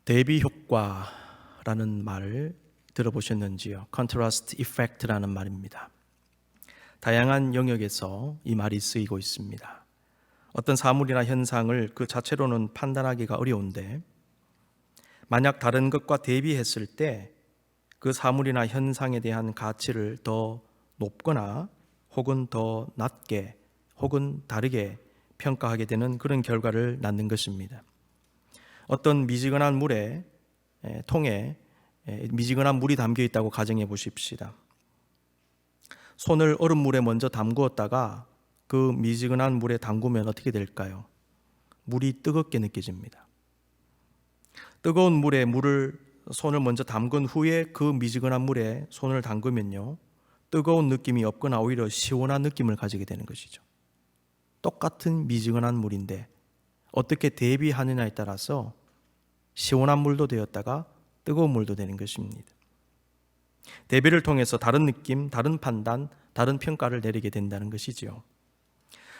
대비 효과라는 말을 들어보셨는지요? Contrast effect라는 말입니다. 다양한 영역에서 이 말이 쓰이고 있습니다. 어떤 사물이나 현상을 그 자체로는 판단하기가 어려운데 만약 다른 것과 대비했을 때 그 사물이나 현상에 대한 가치를 더 높거나 혹은 더 낮게 혹은 다르게 평가하게 되는 그런 결과를 낳는 것입니다. 어떤 미지근한 물에 통에 미지근한 물이 담겨 있다고 가정해 보십시다. 손을 얼음물에 먼저 담그었다가 그 미지근한 물에 담그면 어떻게 될까요? 물이 뜨겁게 느껴집니다. 뜨거운 물에 손을 먼저 담근 후에 그 미지근한 물에 손을 담그면요, 뜨거운 느낌이 없거나 오히려 시원한 느낌을 가지게 되는 것이죠. 똑같은 미지근한 물인데 어떻게 대비하느냐에 따라서 시원한 물도 되었다가 뜨거운 물도 되는 것입니다. 대비를 통해서 다른 느낌, 다른 판단, 다른 평가를 내리게 된다는 것이죠.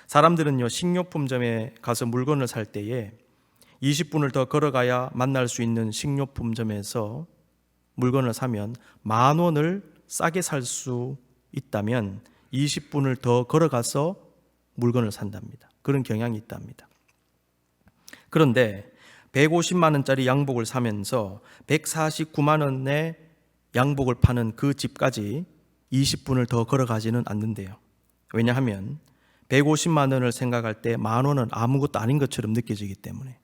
사람들은요, 식료품점에 가서 물건을 살 때에 20분을 더 걸어가야 만날 수 있는 식료품점에서 물건을 사면 10,000원을 싸게 살 수 있다면 20분을 더 걸어가서 물건을 산답니다. 그런 경향이 있답니다. 그런데 150만 원짜리 양복을 사면서 149만 원의 양복을 파는 그 집까지 20분을 더 걸어가지는 않는데요. 왜냐하면 150만 원을 생각할 때 10,000원은 아무것도 아닌 것처럼 느껴지기 때문에.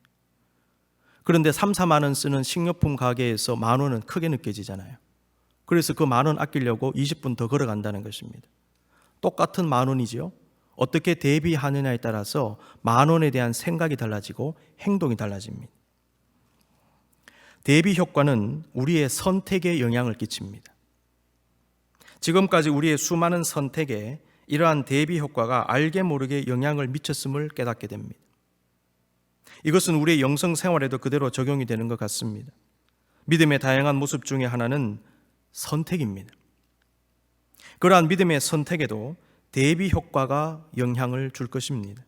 그런데 3, 4만 원 쓰는 식료품 가게에서 10,000원은 크게 느껴지잖아요. 그래서 그 10,000원 아끼려고 20분 더 걸어간다는 것입니다. 똑같은 10,000원이죠. 어떻게 대비하느냐에 따라서 10,000원에 대한 생각이 달라지고 행동이 달라집니다. 대비 효과는 우리의 선택에 영향을 끼칩니다. 지금까지 우리의 수많은 선택에 이러한 대비 효과가 알게 모르게 영향을 미쳤음을 깨닫게 됩니다. 이것은 우리의 영성 생활에도 그대로 적용이 되는 것 같습니다. 믿음의 다양한 모습 중에 하나는 선택입니다. 그러한 믿음의 선택에도 대비 효과가 영향을 줄 것입니다.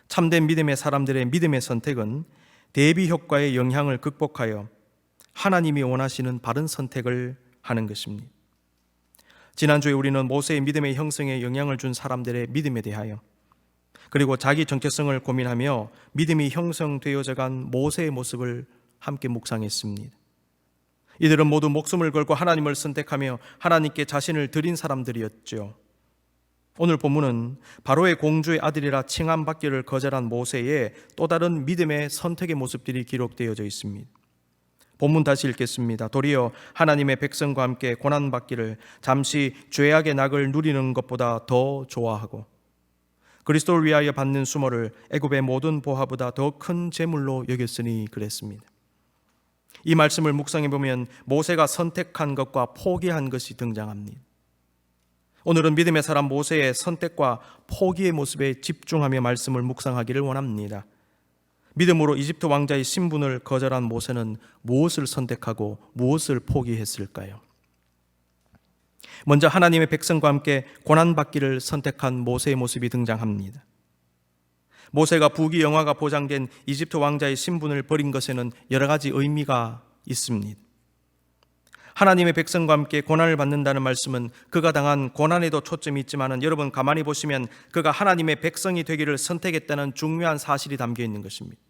참된 믿음의 사람들의 믿음의 선택은 대비 효과의 영향을 극복하여 하나님이 원하시는 바른 선택을 하는 것입니다. 지난주에 우리는 모세의 믿음의 형성에 영향을 준 사람들의 믿음에 대하여, 그리고 자기 정체성을 고민하며 믿음이 형성되어져 간 모세의 모습을 함께 묵상했습니다. 이들은 모두 목숨을 걸고 하나님을 선택하며 하나님께 자신을 드린 사람들이었죠. 오늘 본문은 바로의 공주의 아들이라 칭함받기를 거절한 모세의 또 다른 믿음의 선택의 모습들이 기록되어져 있습니다. 본문 다시 읽겠습니다. 도리어 하나님의 백성과 함께 고난받기를 잠시 죄악의 낙을 누리는 것보다 더 좋아하고 그리스도를 위하여 받는 수모를 애굽의 모든 보화보다 더 큰 재물로 여겼으니 그랬습니다. 이 말씀을 묵상해 보면 모세가 선택한 것과 포기한 것이 등장합니다. 오늘은 믿음의 사람 모세의 선택과 포기의 모습에 집중하며 말씀을 묵상하기를 원합니다. 믿음으로 이집트 왕자의 신분을 거절한 모세는 무엇을 선택하고 무엇을 포기했을까요? 먼저 하나님의 백성과 함께 고난받기를 선택한 모세의 모습이 등장합니다. 모세가 부귀영화가 보장된 이집트 왕자의 신분을 버린 것에는 여러 가지 의미가 있습니다. 하나님의 백성과 함께 고난을 받는다는 말씀은 그가 당한 고난에도 초점이 있지만 여러분 가만히 보시면 그가 하나님의 백성이 되기를 선택했다는 중요한 사실이 담겨 있는 것입니다.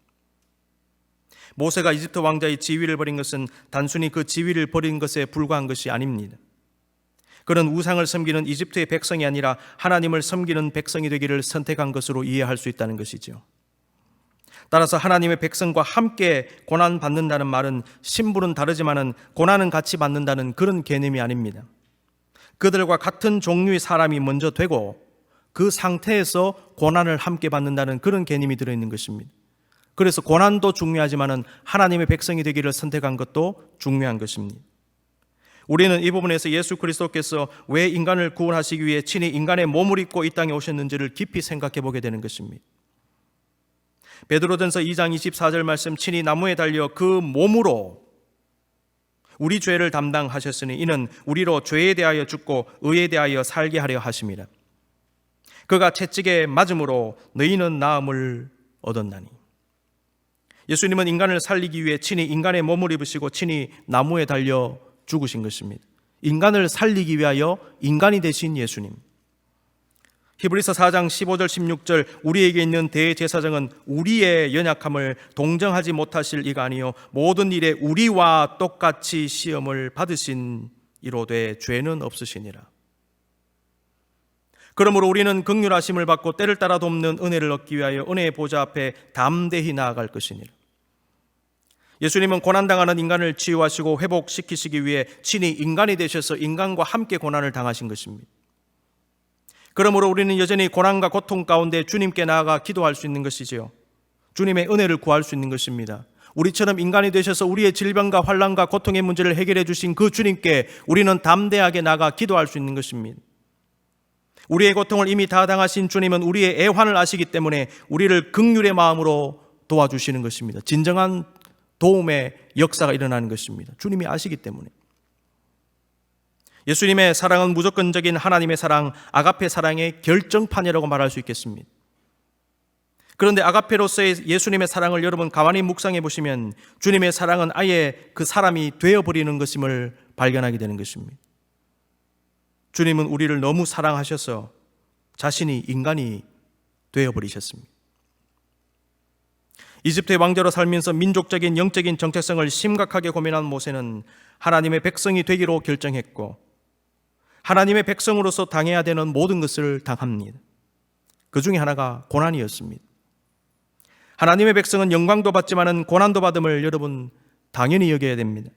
모세가 이집트 왕자의 지위를 버린 것은 단순히 그 지위를 버린 것에 불과한 것이 아닙니다. 그는 우상을 섬기는 이집트의 백성이 아니라 하나님을 섬기는 백성이 되기를 선택한 것으로 이해할 수 있다는 것이죠. 따라서 하나님의 백성과 함께 고난받는다는 말은 신분은 다르지만 고난은 같이 받는다는 그런 개념이 아닙니다. 그들과 같은 종류의 사람이 먼저 되고 그 상태에서 고난을 함께 받는다는 그런 개념이 들어있는 것입니다. 그래서 고난도 중요하지만 하나님의 백성이 되기를 선택한 것도 중요한 것입니다. 우리는 이 부분에서 예수 그리스도께서 왜 인간을 구원하시기 위해 친히 인간의 몸을 입고 이 땅에 오셨는지를 깊이 생각해 보게 되는 것입니다. 베드로전서 2장 24절 말씀, 친히 나무에 달려 그 몸으로 우리 죄를 담당하셨으니 이는 우리로 죄에 대하여 죽고 의에 대하여 살게 하려 하심이라. 그가 채찍에 맞음으로 너희는 나음을 얻었나니. 예수님은 인간을 살리기 위해 친히 인간의 몸을 입으시고 친히 나무에 달려 죽으신 것입니다. 인간을 살리기 위하여 인간이 되신 예수님. 히브리서 4장 15절 16절 우리에게 있는 대제사장은 우리의 연약함을 동정하지 못하실 이가 아니요 모든 일에 우리와 똑같이 시험을 받으신 이로되 죄는 없으시니라. 그러므로 우리는 긍휼하심을 받고 때를 따라 돕는 은혜를 얻기 위하여 은혜의 보좌 앞에 담대히 나아갈 것이니라. 예수님은 고난당하는 인간을 치유하시고 회복시키시기 위해 친히 인간이 되셔서 인간과 함께 고난을 당하신 것입니다. 그러므로 우리는 여전히 고난과 고통 가운데 주님께 나아가 기도할 수 있는 것이지요. 주님의 은혜를 구할 수 있는 것입니다. 우리처럼 인간이 되셔서 우리의 질병과 환난과 고통의 문제를 해결해 주신 그 주님께 우리는 담대하게 나아가 기도할 수 있는 것입니다. 우리의 고통을 이미 다 당하신 주님은 우리의 애환을 아시기 때문에 우리를 긍휼의 마음으로 도와주시는 것입니다. 진정한 도움의 역사가 일어나는 것입니다. 주님이 아시기 때문에. 예수님의 사랑은 무조건적인 하나님의 사랑, 아가페 사랑의 결정판이라고 말할 수 있겠습니다. 그런데 아가페로서의 예수님의 사랑을 여러분 가만히 묵상해 보시면 주님의 사랑은 아예 그 사람이 되어버리는 것임을 발견하게 되는 것입니다. 주님은 우리를 너무 사랑하셔서 자신이 인간이 되어버리셨습니다. 이집트의 왕자로 살면서 민족적인 영적인 정체성을 심각하게 고민한 모세는 하나님의 백성이 되기로 결정했고 하나님의 백성으로서 당해야 되는 모든 것을 당합니다. 그 중에 하나가 고난이었습니다. 하나님의 백성은 영광도 받지만은 고난도 받음을 여러분 당연히 여겨야 됩니다.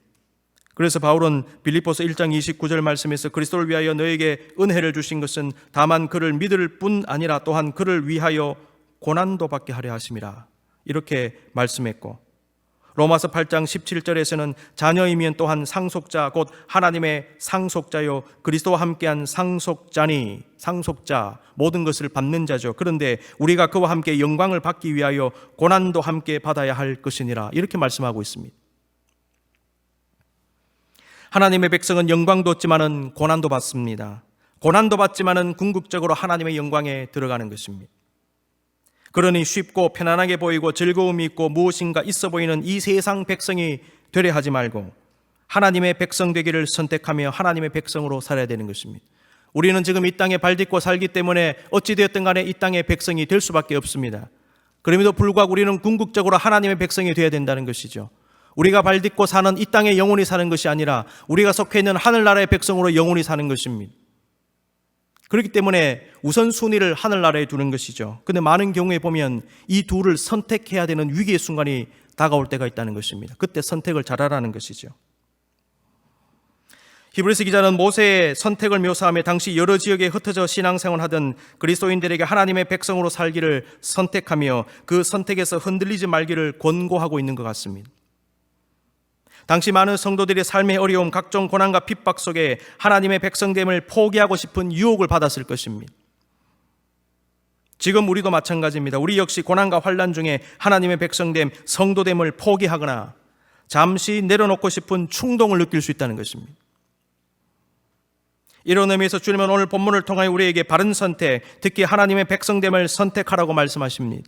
그래서 바울은 빌립보서 1장 29절 말씀에서 그리스도를 위하여 너에게 은혜를 주신 것은 다만 그를 믿을 뿐 아니라 또한 그를 위하여 고난도 받게 하려 하심이라 이렇게 말씀했고, 로마서 8장 17절에서는 자녀이면 또한 상속자 곧 하나님의 상속자요 그리스도와 함께한 상속자니, 상속자 모든 것을 받는 자죠. 그런데 우리가 그와 함께 영광을 받기 위하여 고난도 함께 받아야 할 것이니라 이렇게 말씀하고 있습니다. 하나님의 백성은 영광도 얻지만은 고난도 받습니다. 고난도 받지만은 궁극적으로 하나님의 영광에 들어가는 것입니다. 그러니 쉽고 편안하게 보이고 즐거움이 있고 무엇인가 있어 보이는 이 세상 백성이 되려 하지 말고 하나님의 백성 되기를 선택하며 하나님의 백성으로 살아야 되는 것입니다. 우리는 지금 이 땅에 발딛고 살기 때문에 어찌되었든 간에 이 땅의 백성이 될 수밖에 없습니다. 그럼에도 불구하고 우리는 궁극적으로 하나님의 백성이 되어야 된다는 것이죠. 우리가 발딛고 사는 이 땅에 영원히 사는 것이 아니라 우리가 속해 있는 하늘나라의 백성으로 영원히 사는 것입니다. 그렇기 때문에 우선순위를 하늘나라에 두는 것이죠. 그런데 많은 경우에 보면 이 둘을 선택해야 되는 위기의 순간이 다가올 때가 있다는 것입니다. 그때 선택을 잘하라는 것이죠. 히브리서 기자는 모세의 선택을 묘사하며 당시 여러 지역에 흩어져 신앙생활하던 그리스도인들에게 하나님의 백성으로 살기를 선택하며 그 선택에서 흔들리지 말기를 권고하고 있는 것 같습니다. 당시 많은 성도들이 삶의 어려움, 각종 고난과 핍박 속에 하나님의 백성됨을 포기하고 싶은 유혹을 받았을 것입니다. 지금 우리도 마찬가지입니다. 우리 역시 고난과 환난 중에 하나님의 백성됨, 성도됨을 포기하거나 잠시 내려놓고 싶은 충동을 느낄 수 있다는 것입니다. 이런 의미에서 주님은 오늘 본문을 통하여 우리에게 바른 선택, 특히 하나님의 백성됨을 선택하라고 말씀하십니다.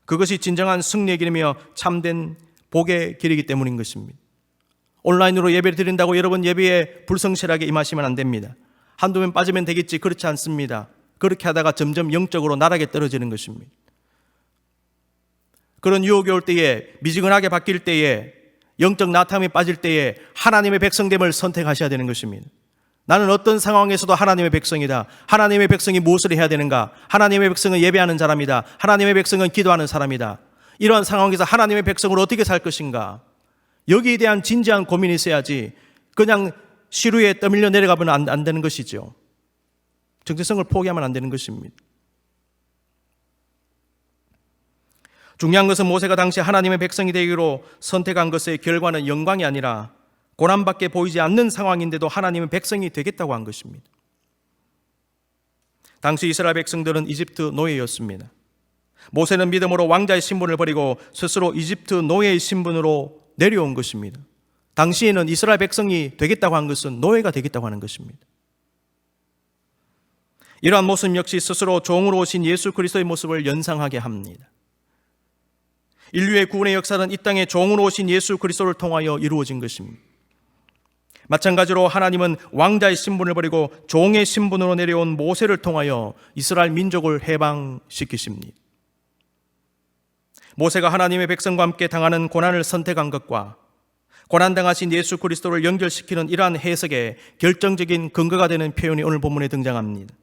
그것이 진정한 승리의 길이며 참된 복의 길이기 때문인 것입니다. 온라인으로 예배를 드린다고 여러분 예배에 불성실하게 임하시면 안 됩니다. 한두 번 빠지면 되겠지, 그렇지 않습니다. 그렇게 하다가 점점 영적으로 나락에 떨어지는 것입니다. 그런 유혹이 올 때에, 미지근하게 바뀔 때에, 영적 나탐이 빠질 때에 하나님의 백성됨을 선택하셔야 되는 것입니다. 나는 어떤 상황에서도 하나님의 백성이다. 하나님의 백성이 무엇을 해야 되는가? 하나님의 백성은 예배하는 사람이다. 하나님의 백성은 기도하는 사람이다. 이러한 상황에서 하나님의 백성으로 어떻게 살 것인가? 여기에 대한 진지한 고민이 있어야지 그냥 시루에 떠밀려 내려가면 안 되는 것이죠. 정체성을 포기하면 안 되는 것입니다. 중요한 것은 모세가 당시 하나님의 백성이 되기로 선택한 것의 결과는 영광이 아니라 고난밖에 보이지 않는 상황인데도 하나님의 백성이 되겠다고 한 것입니다. 당시 이스라엘 백성들은 이집트 노예였습니다. 모세는 믿음으로 왕자의 신분을 버리고 스스로 이집트 노예의 신분으로 내려온 것입니다. 당시에는 이스라엘 백성이 되겠다고 한 것은 노예가 되겠다고 하는 것입니다. 이러한 모습 역시 스스로 종으로 오신 예수 그리스도의 모습을 연상하게 합니다. 인류의 구원의 역사는 이 땅에 종으로 오신 예수 그리스도를 통하여 이루어진 것입니다. 마찬가지로 하나님은 왕자의 신분을 버리고 종의 신분으로 내려온 모세를 통하여 이스라엘 민족을 해방시키십니다. 모세가 하나님의 백성과 함께 당하는 고난을 선택한 것과 고난당하신 예수 그리스도를 연결시키는 이러한 해석에 결정적인 근거가 되는 표현이 오늘 본문에 등장합니다.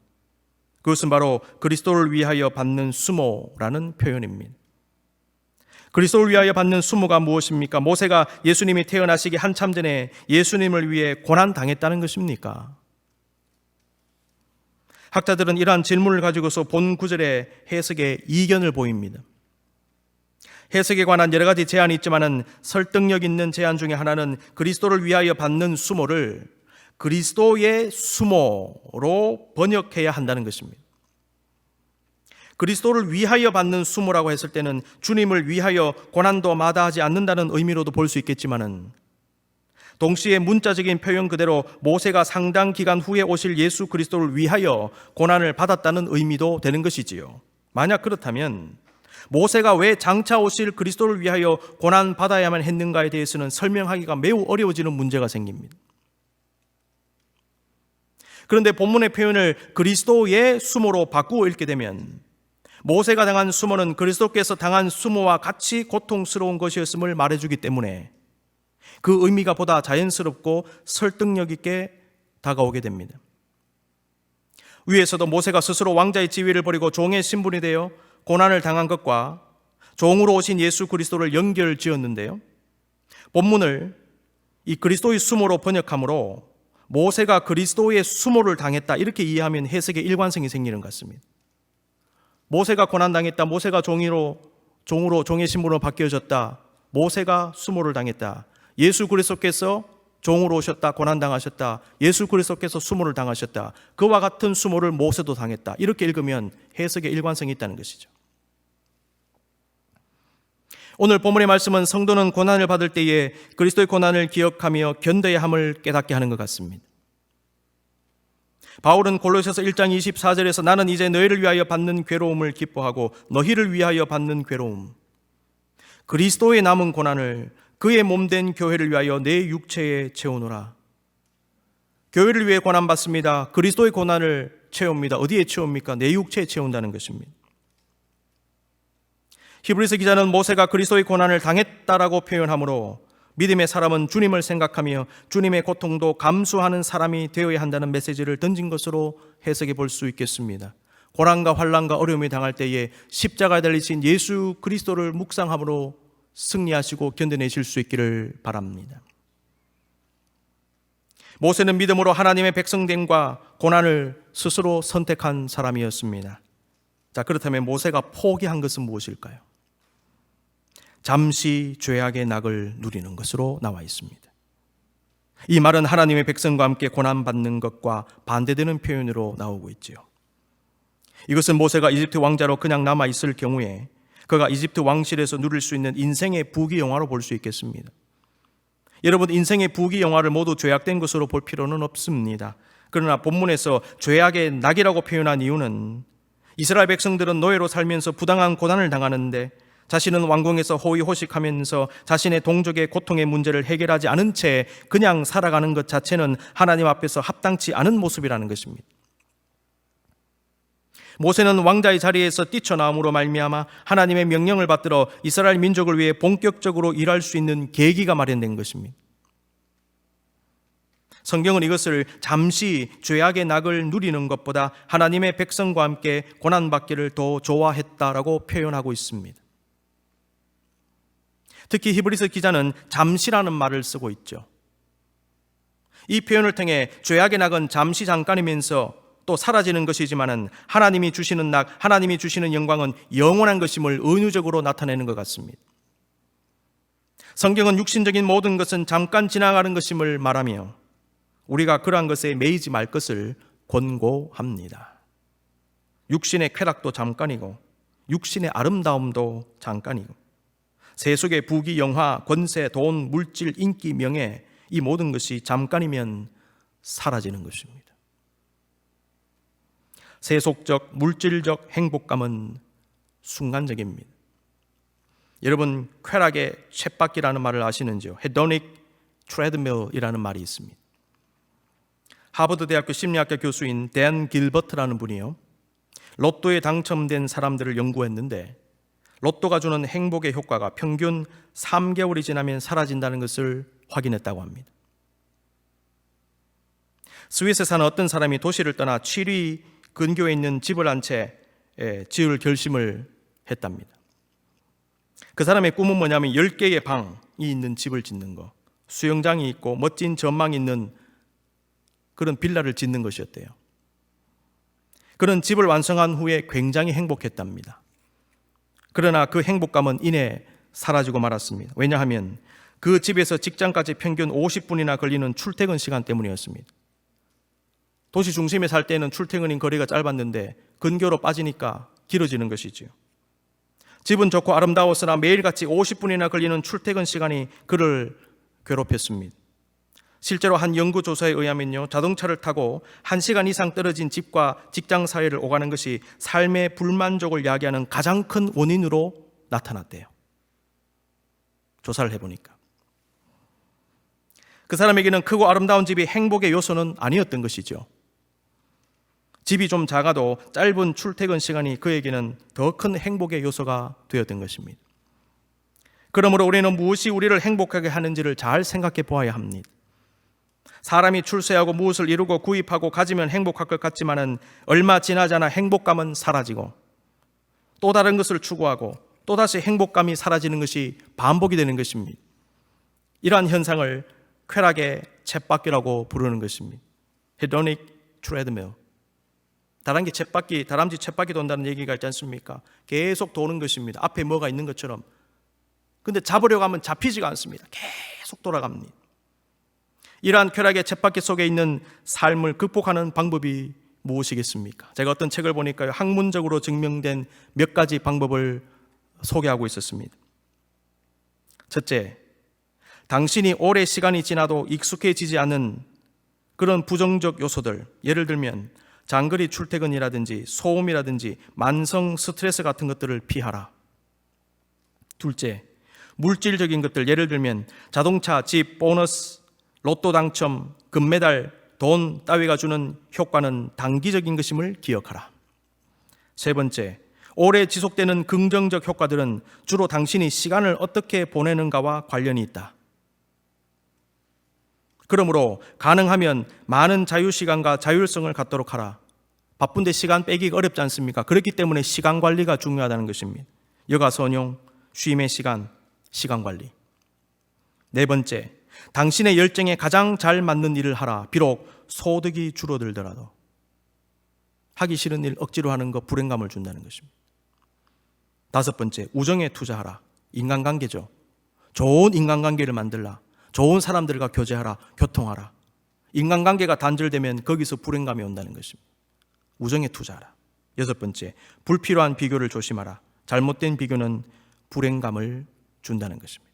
그것은 바로 그리스도를 위하여 받는 수모라는 표현입니다. 그리스도를 위하여 받는 수모가 무엇입니까? 모세가 예수님이 태어나시기 한참 전에 예수님을 위해 고난당했다는 것입니까? 학자들은 이러한 질문을 가지고서 본 구절의 해석에 이견을 보입니다. 해석에 관한 여러 가지 제안이 있지만 설득력 있는 제안 중에 하나는 그리스도를 위하여 받는 수모를 그리스도의 수모로 번역해야 한다는 것입니다. 그리스도를 위하여 받는 수모라고 했을 때는 주님을 위하여 고난도 마다하지 않는다는 의미로도 볼 수 있겠지만 동시에 문자적인 표현 그대로 모세가 상당 기간 후에 오실 예수 그리스도를 위하여 고난을 받았다는 의미도 되는 것이지요. 만약 그렇다면 모세가 왜 장차 오실 그리스도를 위하여 고난 받아야만 했는가에 대해서는 설명하기가 매우 어려워지는 문제가 생깁니다. 그런데 본문의 표현을 그리스도의 수모로 바꾸어 읽게 되면 모세가 당한 수모는 그리스도께서 당한 수모와 같이 고통스러운 것이었음을 말해주기 때문에 그 의미가 보다 자연스럽고 설득력 있게 다가오게 됩니다. 위에서도 모세가 스스로 왕자의 지위를 버리고 종의 신분이 되어 고난을 당한 것과 종으로 오신 예수 그리스도를 연결지었는데요, 본문을 이 그리스도의 수모로 번역함으로 모세가 그리스도의 수모를 당했다 이렇게 이해하면 해석의 일관성이 생기는 것 같습니다. 모세가 고난당했다, 모세가 종으로 종의 신분으로 바뀌어졌다, 모세가 수모를 당했다, 예수 그리스도께서 종으로 오셨다, 고난당하셨다, 예수 그리스도께서 수모를 당하셨다, 그와 같은 수모를 모세도 당했다, 이렇게 읽으면 해석의 일관성이 있다는 것이죠. 오늘 본문의 말씀은 성도는 고난을 받을 때에 그리스도의 고난을 기억하며 견뎌야 함을 깨닫게 하는 것 같습니다. 바울은 골로새서 1장 24절에서 나는 이제 너희를 위하여 받는 괴로움을 기뻐하고 너희를 위하여 받는 괴로움, 그리스도의 남은 고난을 그의 몸된 교회를 위하여 내 육체에 채우노라. 교회를 위해 고난받습니다. 그리스도의 고난을 채웁니다. 어디에 채웁니까? 내 육체에 채운다는 것입니다. 히브리서 기자는 모세가 그리스도의 고난을 당했다라고 표현하므로 믿음의 사람은 주님을 생각하며 주님의 고통도 감수하는 사람이 되어야 한다는 메시지를 던진 것으로 해석해 볼 수 있겠습니다. 고난과 환난과 어려움이 당할 때에 십자가에 달리신 예수 그리스도를 묵상함으로 승리하시고 견뎌내실 수 있기를 바랍니다. 모세는 믿음으로 하나님의 백성됨과 고난을 스스로 선택한 사람이었습니다. 자, 그렇다면 모세가 포기한 것은 무엇일까요? 잠시 죄악의 낙을 누리는 것으로 나와 있습니다. 이 말은 하나님의 백성과 함께 고난받는 것과 반대되는 표현으로 나오고 있지요. 이것은 모세가 이집트 왕자로 그냥 남아있을 경우에 그가 이집트 왕실에서 누릴 수 있는 인생의 부귀영화로 볼 수 있겠습니다. 여러분, 인생의 부귀영화를 모두 죄악된 것으로 볼 필요는 없습니다. 그러나 본문에서 죄악의 낙이라고 표현한 이유는 이스라엘 백성들은 노예로 살면서 부당한 고난을 당하는데 자신은 왕궁에서 호의호식하면서 자신의 동족의 고통의 문제를 해결하지 않은 채 그냥 살아가는 것 자체는 하나님 앞에서 합당치 않은 모습이라는 것입니다. 모세는 왕자의 자리에서 뛰쳐나옴으로 말미암아 하나님의 명령을 받들어 이스라엘 민족을 위해 본격적으로 일할 수 있는 계기가 마련된 것입니다. 성경은 이것을 잠시 죄악의 낙을 누리는 것보다 하나님의 백성과 함께 고난받기를 더 좋아했다라고 표현하고 있습니다. 특히 히브리서 기자는 잠시라는 말을 쓰고 있죠. 이 표현을 통해 죄악의 낙은 잠시 잠깐이면서 또 사라지는 것이지만 하나님이 주시는 낙, 하나님이 주시는 영광은 영원한 것임을 은유적으로 나타내는 것 같습니다. 성경은 육신적인 모든 것은 잠깐 지나가는 것임을 말하며 우리가 그러한 것에 매이지 말 것을 권고합니다. 육신의 쾌락도 잠깐이고 육신의 아름다움도 잠깐이고 세속의 부귀, 영화, 권세, 돈, 물질, 인기, 명예, 이 모든 것이 잠깐이면 사라지는 것입니다. 세속적, 물질적 행복감은 순간적입니다. 여러분, 쾌락의 쳇바퀴라는 말을 아시는지요? hedonic treadmill이라는 말이 있습니다. 하버드 대학교 심리학과 교수인 댄 길버트라는 분이요, 로또에 당첨된 사람들을 연구했는데 로또가 주는 행복의 효과가 평균 3개월이 지나면 사라진다는 것을 확인했다고 합니다. 스위스에 사는 어떤 사람이 도시를 떠나 취리 근교에 있는 집을 한 채 지을 결심을 했답니다. 그 사람의 꿈은 뭐냐면 10개의 방이 있는 집을 짓는 거, 수영장이 있고 멋진 전망이 있는 그런 빌라를 짓는 것이었대요. 그런 집을 완성한 후에 굉장히 행복했답니다. 그러나 그 행복감은 이내 사라지고 말았습니다. 왜냐하면 그 집에서 직장까지 평균 50분이나 걸리는 출퇴근 시간 때문이었습니다. 도시 중심에 살 때는 출퇴근인 거리가 짧았는데 근교로 빠지니까 길어지는 것이지요. 집은 좋고 아름다웠으나 매일같이 50분이나 걸리는 출퇴근 시간이 그를 괴롭혔습니다. 실제로 한 연구조사에 의하면요, 자동차를 타고 1시간 이상 떨어진 집과 직장 사이를 오가는 것이 삶의 불만족을 야기하는 가장 큰 원인으로 나타났대요. 조사를 해보니까. 그 사람에게는 크고 아름다운 집이 행복의 요소는 아니었던 것이죠. 집이 좀 작아도 짧은 출퇴근 시간이 그에게는 더 큰 행복의 요소가 되었던 것입니다. 그러므로 우리는 무엇이 우리를 행복하게 하는지를 잘 생각해 보아야 합니다. 사람이 출세하고 무엇을 이루고 구입하고 가지면 행복할 것 같지만은 얼마 지나지 않아 행복감은 사라지고 또 다른 것을 추구하고 또다시 행복감이 사라지는 것이 반복이 되는 것입니다. 이러한 현상을 쾌락의 쳇바퀴라고 부르는 것입니다. hedonic treadmill. 다람쥐 쳇바퀴 돈다는 얘기가 있지 않습니까? 계속 도는 것입니다. 앞에 뭐가 있는 것처럼. 근데 잡으려고 하면 잡히지가 않습니다. 계속 돌아갑니다. 이러한 쾌락의 쳇바퀴 속에 있는 삶을 극복하는 방법이 무엇이겠습니까? 제가 어떤 책을 보니까 학문적으로 증명된 몇 가지 방법을 소개하고 있었습니다. 첫째, 당신이 오래 시간이 지나도 익숙해지지 않은 그런 부정적 요소들, 예를 들면 장거리 출퇴근이라든지 소음이라든지 만성 스트레스 같은 것들을 피하라. 둘째, 물질적인 것들, 예를 들면 자동차, 집, 보너스, 로또 당첨, 금메달, 돈 따위가 주는 효과는 단기적인 것임을 기억하라. 세 번째, 오래 지속되는 긍정적 효과들은 주로 당신이 시간을 어떻게 보내는가와 관련이 있다. 그러므로 가능하면 많은 자유시간과 자율성을 갖도록 하라. 바쁜데 시간 빼기가 어렵지 않습니까? 그렇기 때문에 시간 관리가 중요하다는 것입니다. 여가 선용, 쉼의 시간, 시간 관리. 네 번째, 당신의 열정에 가장 잘 맞는 일을 하라. 비록 소득이 줄어들더라도. 하기 싫은 일 억지로 하는 거 불행감을 준다는 것입니다. 다섯 번째, 우정에 투자하라. 인간관계죠. 좋은 인간관계를 만들라. 좋은 사람들과 교제하라, 교통하라. 인간관계가 단절되면 거기서 불행감이 온다는 것입니다. 우정에 투자하라. 여섯 번째, 불필요한 비교를 조심하라. 잘못된 비교는 불행감을 준다는 것입니다.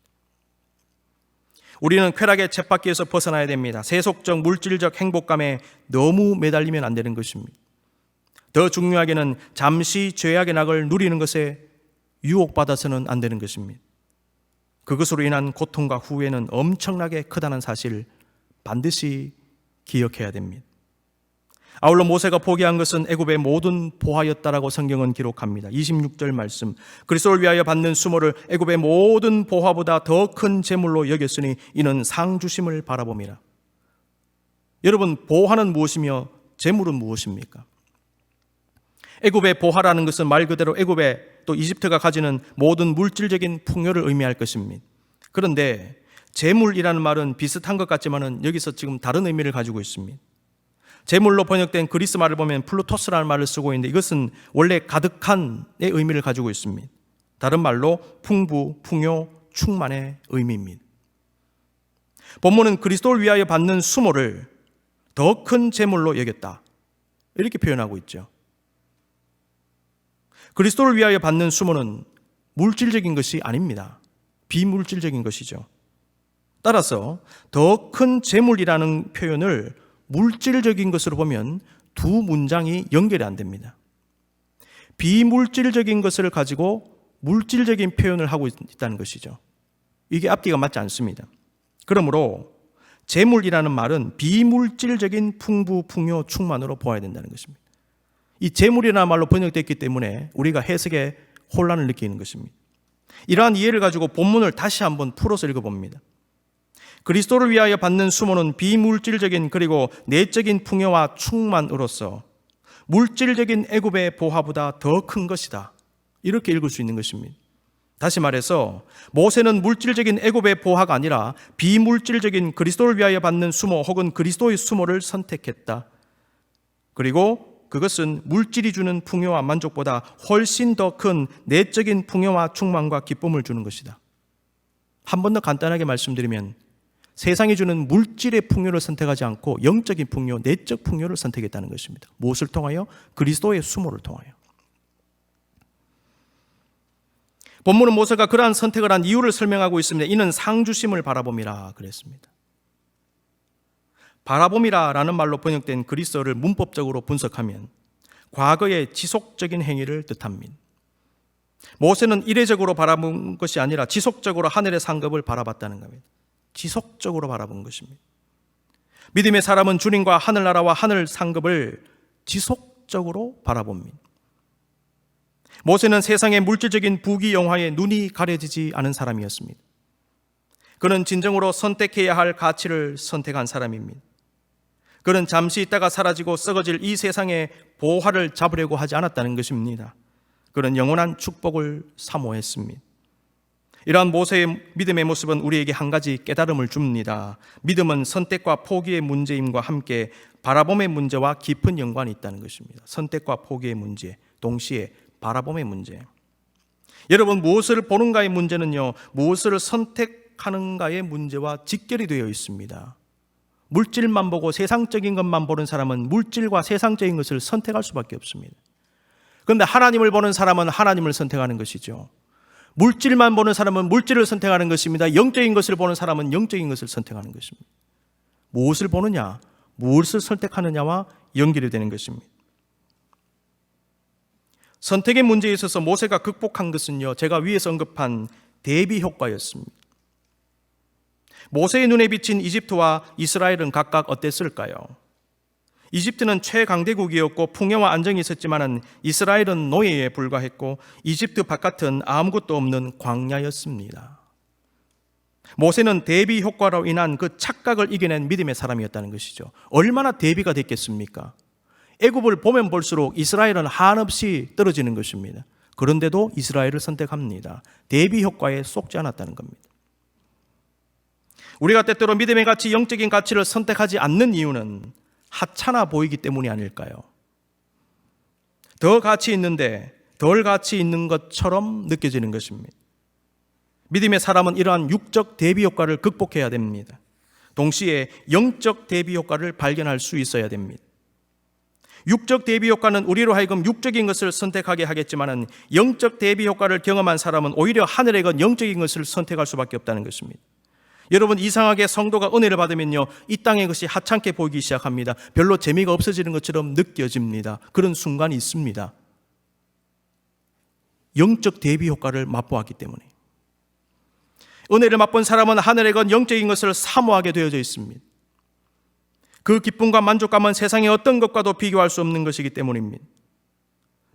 우리는 쾌락의 쳇바퀴에서 벗어나야 됩니다. 세속적 물질적 행복감에 너무 매달리면 안 되는 것입니다. 더 중요하게는 잠시 죄악의 낙을 누리는 것에 유혹받아서는 안 되는 것입니다. 그것으로 인한 고통과 후회는 엄청나게 크다는 사실을 반드시 기억해야 됩니다. 아울러 모세가 포기한 것은 애굽의 모든 보화였다라고 성경은 기록합니다. 26절 말씀, 그리스도를 위하여 받는 수모를 애굽의 모든 보화보다 더 큰 재물로 여겼으니 이는 상 주심을 바라봄이라. 여러분, 보화는 무엇이며 재물은 무엇입니까? 애굽의 보화라는 것은 말 그대로 애굽의 또 이집트가 가지는 모든 물질적인 풍요를 의미할 것입니다. 그런데 재물이라는 말은 비슷한 것 같지만은 여기서 지금 다른 의미를 가지고 있습니다. 재물로 번역된 그리스 말을 보면 플루토스라는 말을 쓰고 있는데 이것은 원래 가득한의 의미를 가지고 있습니다. 다른 말로 풍부, 풍요, 충만의 의미입니다. 본문은 그리스도를 위하여 받는 수모를 더 큰 재물로 여겼다, 이렇게 표현하고 있죠. 그리스도를 위하여 받는 수모는 물질적인 것이 아닙니다. 비물질적인 것이죠. 따라서 더 큰 재물이라는 표현을 물질적인 것으로 보면 두 문장이 연결이 안 됩니다. 비물질적인 것을 가지고 물질적인 표현을 하고 있다는 것이죠. 이게 앞뒤가 맞지 않습니다. 그러므로 재물이라는 말은 비물질적인 풍부, 풍요, 충만으로 보아야 된다는 것입니다. 이 재물이라는 말로 번역됐기 때문에 우리가 해석에 혼란을 느끼는 것입니다. 이러한 이해를 가지고 본문을 다시 한번 풀어서 읽어봅니다. 그리스도를 위하여 받는 수모는 비물질적인 그리고 내적인 풍요와 충만으로서 물질적인 애굽의 보화보다 더 큰 것이다. 이렇게 읽을 수 있는 것입니다. 다시 말해서 모세는 물질적인 애굽의 보화가 아니라 비물질적인 그리스도를 위하여 받는 수모 혹은 그리스도의 수모를 선택했다. 그리고 그것은 물질이 주는 풍요와 만족보다 훨씬 더 큰 내적인 풍요와 충만과 기쁨을 주는 것이다. 한 번 더 간단하게 말씀드리면 세상이 주는 물질의 풍요를 선택하지 않고 영적인 풍요, 내적 풍요를 선택했다는 것입니다. 무엇을 통하여? 그리스도의 수모를 통하여. 본문은 모세가 그러한 선택을 한 이유를 설명하고 있습니다. 이는 상주심을 바라봄이라 그랬습니다. 바라봄이라라는 말로 번역된 그리스어를 문법적으로 분석하면 과거의 지속적인 행위를 뜻합니다. 모세는 이례적으로 바라본 것이 아니라 지속적으로 하늘의 상급을 바라봤다는 겁니다. 지속적으로 바라본 것입니다. 믿음의 사람은 주님과 하늘나라와 하늘 상급을 지속적으로 바라봅니다. 모세는 세상의 물질적인 부귀 영화에 눈이 가려지지 않은 사람이었습니다. 그는 진정으로 선택해야 할 가치를 선택한 사람입니다. 그는 잠시 있다가 사라지고 썩어질 이 세상의 보화를 잡으려고 하지 않았다는 것입니다. 그는 영원한 축복을 사모했습니다. 이러한 모세의 믿음의 모습은 우리에게 한 가지 깨달음을 줍니다. 믿음은 선택과 포기의 문제임과 함께 바라봄의 문제와 깊은 연관이 있다는 것입니다. 선택과 포기의 문제, 동시에 바라봄의 문제. 여러분, 무엇을 보는가의 문제는요, 무엇을 선택하는가의 문제와 직결이 되어 있습니다. 물질만 보고 세상적인 것만 보는 사람은 물질과 세상적인 것을 선택할 수밖에 없습니다. 그런데 하나님을 보는 사람은 하나님을 선택하는 것이죠. 물질만 보는 사람은 물질을 선택하는 것입니다. 영적인 것을 보는 사람은 영적인 것을 선택하는 것입니다. 무엇을 보느냐, 무엇을 선택하느냐와 연결이 되는 것입니다. 선택의 문제에 있어서 모세가 극복한 것은요, 제가 위에서 언급한 대비 효과였습니다. 모세의 눈에 비친 이집트와 이스라엘은 각각 어땠을까요? 이집트는 최강대국이었고 풍요와 안정이 있었지만 이스라엘은 노예에 불과했고 이집트 바깥은 아무것도 없는 광야였습니다. 모세는 대비 효과로 인한 그 착각을 이겨낸 믿음의 사람이었다는 것이죠. 얼마나 대비가 됐겠습니까? 애굽을 보면 볼수록 이스라엘은 한없이 떨어지는 것입니다. 그런데도 이스라엘을 선택합니다. 대비 효과에 속지 않았다는 겁니다. 우리가 때때로 믿음의 가치, 영적인 가치를 선택하지 않는 이유는 하찮아 보이기 때문이 아닐까요? 더 가치 있는데 덜 가치 있는 것처럼 느껴지는 것입니다. 믿음의 사람은 이러한 육적 대비 효과를 극복해야 됩니다. 동시에 영적 대비 효과를 발견할 수 있어야 됩니다. 육적 대비 효과는 우리로 하여금 육적인 것을 선택하게 하겠지만 영적 대비 효과를 경험한 사람은 오히려 하늘의 것, 영적인 것을 선택할 수밖에 없다는 것입니다. 여러분, 이상하게 성도가 은혜를 받으면요, 이 땅의 것이 하찮게 보이기 시작합니다. 별로 재미가 없어지는 것처럼 느껴집니다. 그런 순간이 있습니다. 영적 대비 효과를 맛보았기 때문에. 은혜를 맛본 사람은 하늘의 것, 영적인 것을 사모하게 되어져 있습니다. 그 기쁨과 만족감은 세상의 어떤 것과도 비교할 수 없는 것이기 때문입니다.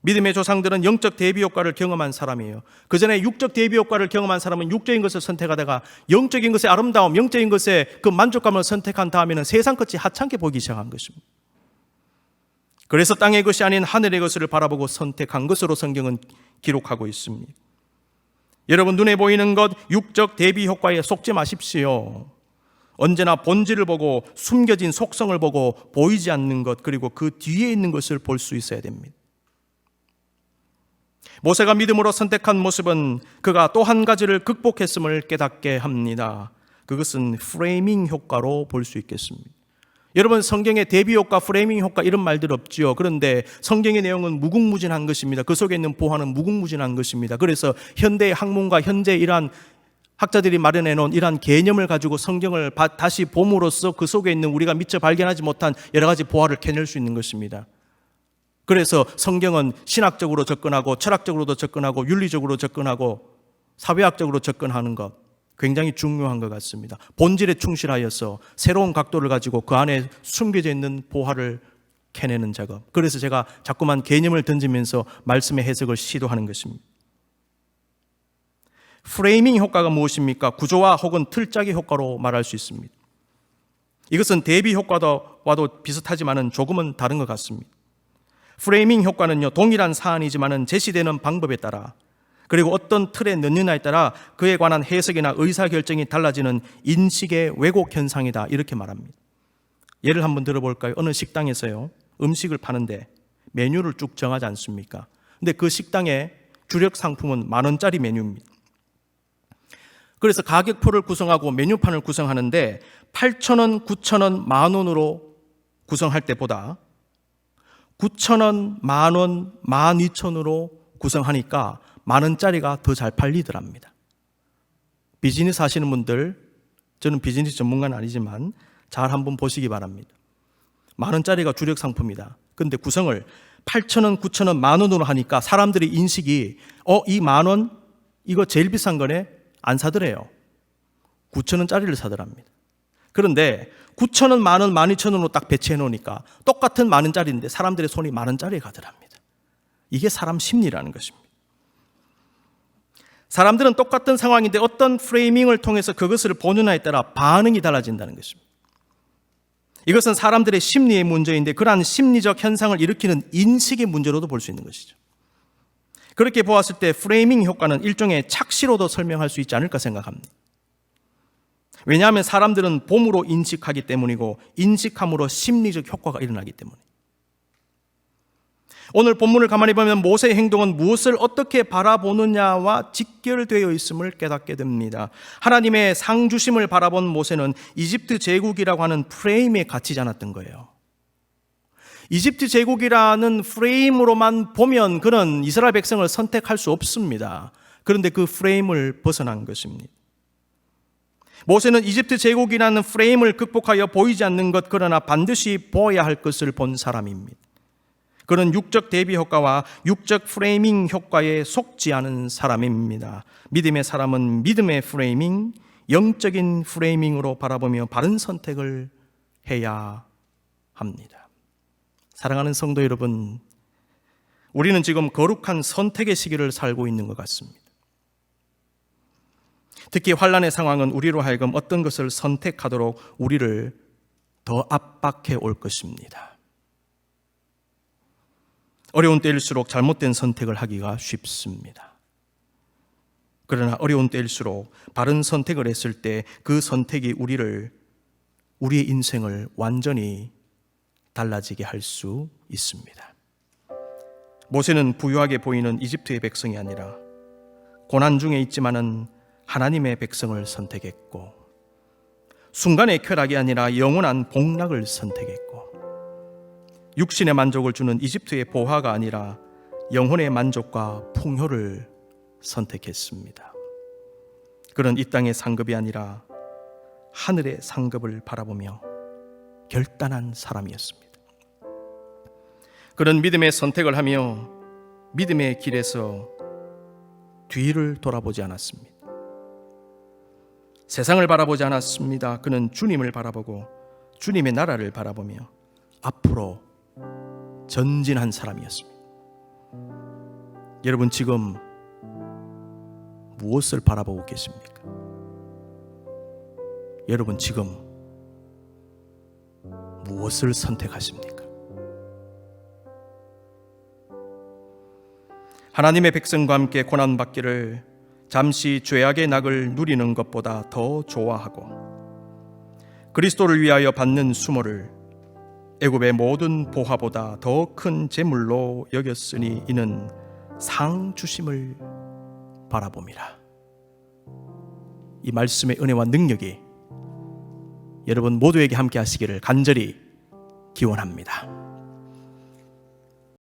믿음의 조상들은 영적 대비 효과를 경험한 사람이에요. 그 전에 육적 대비 효과를 경험한 사람은 육적인 것을 선택하다가 영적인 것의 아름다움, 영적인 것의 그 만족감을 선택한 다음에는 세상 것이 하찮게 보기 시작한 것입니다. 그래서 땅의 것이 아닌 하늘의 것을 바라보고 선택한 것으로 성경은 기록하고 있습니다. 여러분, 눈에 보이는 것, 육적 대비 효과에 속지 마십시오. 언제나 본질을 보고 숨겨진 속성을 보고 보이지 않는 것, 그리고 그 뒤에 있는 것을 볼 수 있어야 됩니다. 모세가 믿음으로 선택한 모습은 그가 또 한 가지를 극복했음을 깨닫게 합니다. 그것은 프레이밍 효과로 볼 수 있겠습니다. 여러분, 성경에 대비 효과, 프레이밍 효과 이런 말들 없지요. 그런데 성경의 내용은 무궁무진한 것입니다. 그 속에 있는 보화는 무궁무진한 것입니다. 그래서 현대의 학문과 현재 이러한 학자들이 마련해 놓은 이러한 개념을 가지고 성경을 다시 봄으로써 그 속에 있는 우리가 미처 발견하지 못한 여러 가지 보화를 캐낼 수 있는 것입니다. 그래서 성경은 신학적으로 접근하고 철학적으로도 접근하고 윤리적으로 접근하고 사회학적으로 접근하는 것 굉장히 중요한 것 같습니다. 본질에 충실하여서 새로운 각도를 가지고 그 안에 숨겨져 있는 보화를 캐내는 작업. 그래서 제가 자꾸만 개념을 던지면서 말씀의 해석을 시도하는 것입니다. 프레이밍 효과가 무엇입니까? 구조화 혹은 틀짜기 효과로 말할 수 있습니다. 이것은 대비 효과와도 비슷하지만 조금은 다른 것 같습니다. 프레이밍 효과는요, 동일한 사안이지만 제시되는 방법에 따라 그리고 어떤 틀에 넣느냐에 따라 그에 관한 해석이나 의사결정이 달라지는 인식의 왜곡 현상이다, 이렇게 말합니다. 예를 한번 들어볼까요? 어느 식당에서요, 음식을 파는데 메뉴를 쭉 정하지 않습니까? 근데 그 식당의 주력 상품은 10,000원짜리 메뉴입니다. 그래서 가격표를 구성하고 메뉴판을 구성하는데 8,000원, 9,000원, 10,000원으로 구성할 때보다 9,000원, 10,000원, 12,000원으로 구성하니까 10,000원짜리가 더 잘 팔리더랍니다. 비즈니스 하시는 분들, 저는 비즈니스 전문가는 아니지만 잘 한번 보시기 바랍니다. 10,000원짜리가 주력 상품이다. 그런데 구성을 8,000원, 9,000원, 10,000원으로 하니까 사람들의 인식이 이 10,000원? 이거 제일 비싼 거네? 안 사더래요. 9,000원짜리를 사더랍니다. 그런데 9,000원, 10,000원, 12,000원으로 딱 배치해 놓으니까 똑같은 10,000원짜리인데 사람들의 손이 10,000원짜리에 가더랍니다. 이게 사람 심리라는 것입니다. 사람들은 똑같은 상황인데 어떤 프레이밍을 통해서 그것을 보느냐에 따라 반응이 달라진다는 것입니다. 이것은 사람들의 심리의 문제인데 그러한 심리적 현상을 일으키는 인식의 문제로도 볼 수 있는 것이죠. 그렇게 보았을 때 프레이밍 효과는 일종의 착시로도 설명할 수 있지 않을까 생각합니다. 왜냐하면 사람들은 봄으로 인식하기 때문이고 인식함으로 심리적 효과가 일어나기 때문에. 오늘 본문을 가만히 보면 모세의 행동은 무엇을 어떻게 바라보느냐와 직결되어 있음을 깨닫게 됩니다. 하나님의 상주심을 바라본 모세는 이집트 제국이라고 하는 프레임에 갇히지 않았던 거예요. 이집트 제국이라는 프레임으로만 보면 그는 이스라엘 백성을 선택할 수 없습니다. 그런데 그 프레임을 벗어난 것입니다. 모세는 이집트 제국이라는 프레임을 극복하여 보이지 않는 것, 그러나 반드시 보아야 할 것을 본 사람입니다. 그는 육적 대비 효과와 육적 프레이밍 효과에 속지 않은 사람입니다. 믿음의 사람은 믿음의 프레이밍, 영적인 프레이밍으로 바라보며 바른 선택을 해야 합니다. 사랑하는 성도 여러분, 우리는 지금 거룩한 선택의 시기를 살고 있는 것 같습니다. 특히 환난의 상황은 우리로 하여금 어떤 것을 선택하도록 우리를 더 압박해 올 것입니다. 어려운 때일수록 잘못된 선택을 하기가 쉽습니다. 그러나 어려운 때일수록 바른 선택을 했을 때 그 선택이 우리의 인생을 완전히 달라지게 할 수 있습니다. 모세는 부유하게 보이는 이집트의 백성이 아니라 고난 중에 있지만은 하나님의 백성을 선택했고, 순간의 쾌락이 아니라 영원한 복락을 선택했고, 육신의 만족을 주는 이집트의 보화가 아니라 영혼의 만족과 풍요를 선택했습니다. 그는 이 땅의 상급이 아니라 하늘의 상급을 바라보며 결단한 사람이었습니다. 그는 믿음의 선택을 하며 믿음의 길에서 뒤를 돌아보지 않았습니다. 세상을 바라보지 않았습니다. 그는 주님을 바라보고 주님의 나라를 바라보며 앞으로 전진한 사람이었습니다. 여러분, 지금 무엇을 바라보고 계십니까? 여러분, 지금 무엇을 선택하십니까? 하나님의 백성과 함께 고난받기를 잠시 죄악의 낙을 누리는 것보다 더 좋아하고 그리스도를 위하여 받는 수모를 애굽의 모든 보화보다 더 큰 재물로 여겼으니 이는 상 주심을 바라봄이라. 이 말씀의 은혜와 능력이 여러분 모두에게 함께 하시기를 간절히 기원합니다.